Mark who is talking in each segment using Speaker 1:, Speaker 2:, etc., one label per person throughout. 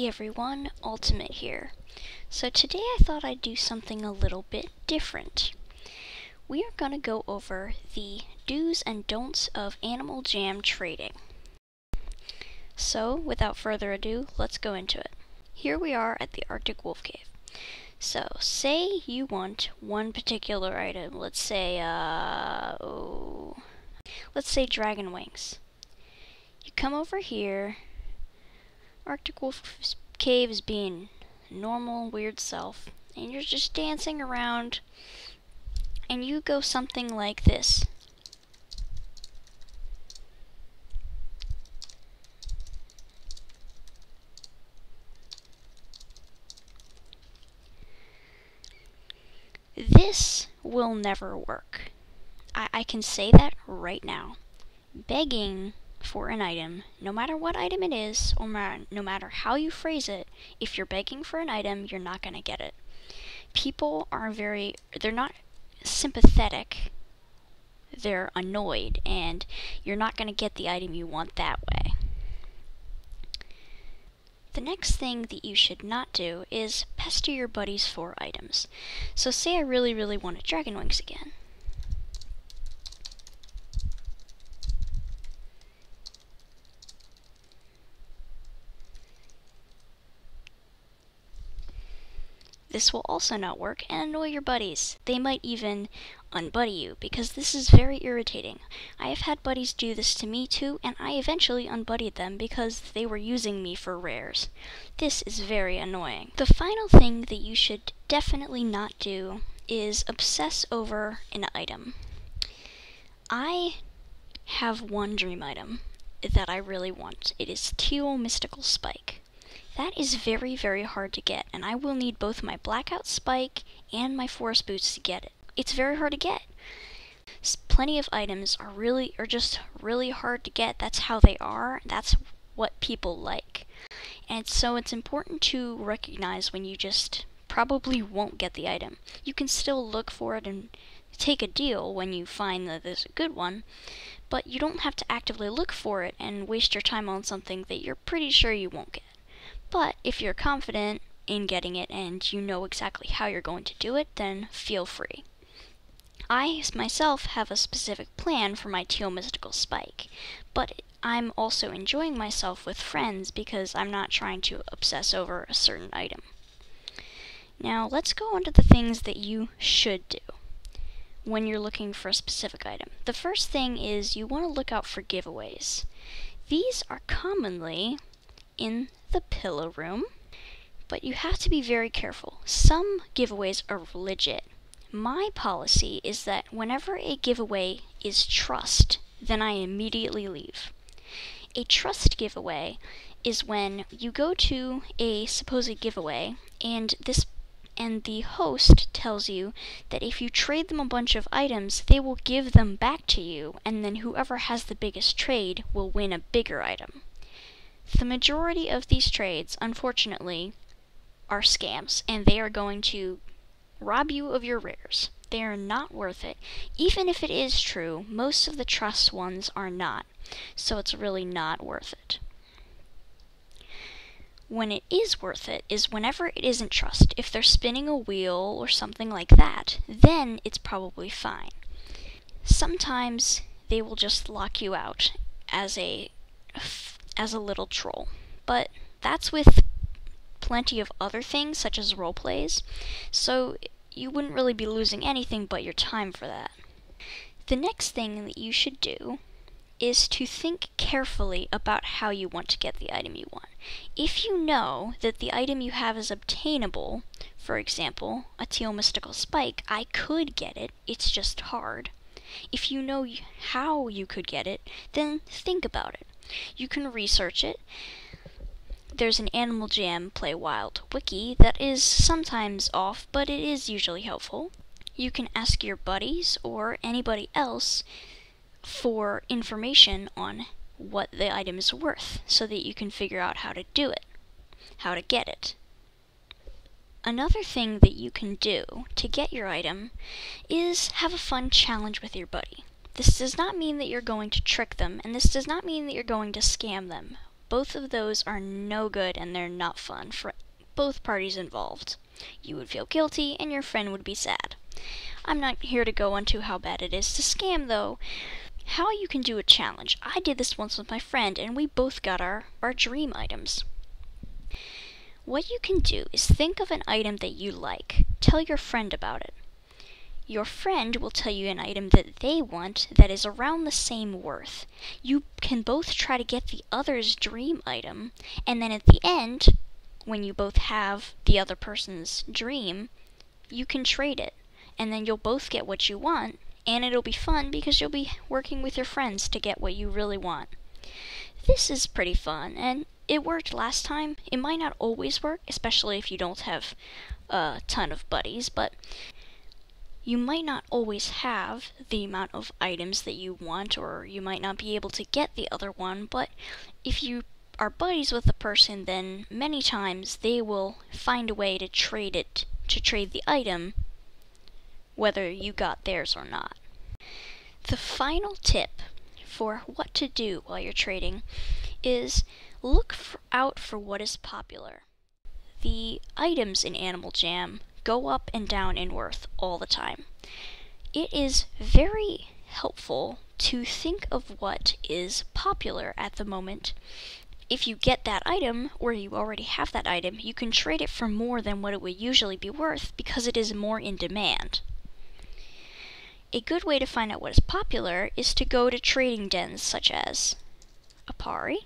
Speaker 1: Hey everyone, Ultimate here. So today I thought I'd do something a little bit different. We are going to go over the do's and don'ts of animal jam trading. So without further ado, let's go into it. Here we are at the Arctic Wolf Cave. So say you want one particular item, let's say dragon wings. You come over here. Arctic Wolf Cave is being normal, weird self, and you're just dancing around, and you go something like this. This will never work. I can say that right now. Begging for an item, no matter what item it is, or no matter how you phrase it, if you're begging for an item, you're not going to get it. People are they're not sympathetic, they're annoyed, and you're not going to get the item you want that way. The next thing that you should not do is pester your buddies for items. So say I really wanted dragon wings again. This will also not work and annoy your buddies. They might even unbuddy you, because this is very irritating. I have had buddies do this to me too, and I eventually unbuddied them because they were using me for rares. This is very annoying. The final thing that you should definitely not do is obsess over an item. I have one dream item that I really want. It is Teal Mystical Spike. That is very hard to get, and I will need both my Blackout Spike and my Forest Boots to get it. It's very hard to get. Plenty of items are just really hard to get. That's how they are. That's what people like. And so it's important to recognize when you just probably won't get the item. You can still look for it and take a deal when you find that there's a good one, but you don't have to actively look for it and waste your time on something that you're pretty sure you won't get. But if you're confident in getting it and you know exactly how you're going to do it, then feel free. I myself have a specific plan for my Teal Mystical Spike, but I'm also enjoying myself with friends because I'm not trying to obsess over a certain item. Now let's go on to the things that you should do when you're looking for a specific item. The first thing is you want to look out for giveaways. These are commonly in the pillow room, but you have to be very careful. Some giveaways are legit. My policy is that whenever a giveaway is trust, then I immediately leave. A trust giveaway is when you go to a supposed giveaway and the host tells you that if you trade them a bunch of items, they will give them back to you, and then whoever has the biggest trade will win a bigger item. The majority of these trades, unfortunately, are scams, and they are going to rob you of your rares. They are not worth it. Even if it is true, most of the trust ones are not, so it's really not worth it. When it is worth it is whenever it isn't trust. If they're spinning a wheel or something like that, then it's probably fine. Sometimes they will just lock you out as a little troll, but that's with plenty of other things such as roleplays, so you wouldn't really be losing anything but your time for that. The next thing that you should do is to think carefully about how you want to get the item you want. If you know that the item you have is obtainable, for example, a Teal Mystical Spike, I could get it, it's just hard. If you know how you could get it, then think about it. You can research it. There's an Animal Jam Play Wild wiki that is sometimes off, but it is usually helpful. You can ask your buddies or anybody else for information on what the item is worth, so that you can figure out how to do it, how to get it. Another thing that you can do to get your item is have a fun challenge with your buddy. This does not mean that you're going to trick them, and this does not mean that you're going to scam them, both of those are no good and they're not fun for both parties involved. You would feel guilty and your friend would be sad. I'm not here to go into how bad it is to scam though. How you can do a challenge. I did this once with my friend and we both got our dream items. What you can do is think of an item that you like. Tell your friend about it. Your friend will tell you an item that they want that is around the same worth. You can both try to get the other's dream item, and then at the end, when you both have the other person's dream, you can trade it, and then you'll both get what you want, and it'll be fun because you'll be working with your friends to get what you really want. This is pretty fun, and it worked last time. It might not always work, especially if you don't have a ton of buddies, but you might not always have the amount of items that you want, or you might not be able to get the other one, but if you are buddies with the person, then many times they will find a way to trade the item, whether you got theirs or not. The final tip for what to do while you're trading is look out for what is popular. The items in Animal Jam go up and down in worth all the time. It is very helpful to think of what is popular at the moment. If you get that item, or you already have that item, you can trade it for more than what it would usually be worth because it is more in demand. A good way to find out what is popular is to go to trading dens such as Aparri,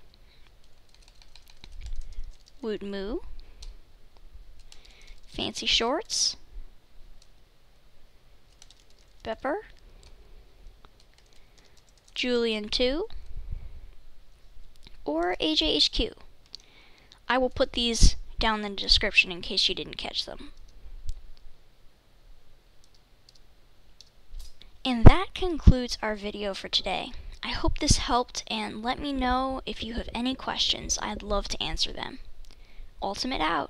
Speaker 1: Wootmoo, Fancy Shorts, Bepper, Julian 2, or Ajhq. I will put these down in the description in case you didn't catch them. And that concludes our video for today. I hope this helped, and let me know if you have any questions. I'd love to answer them. Ultimate out.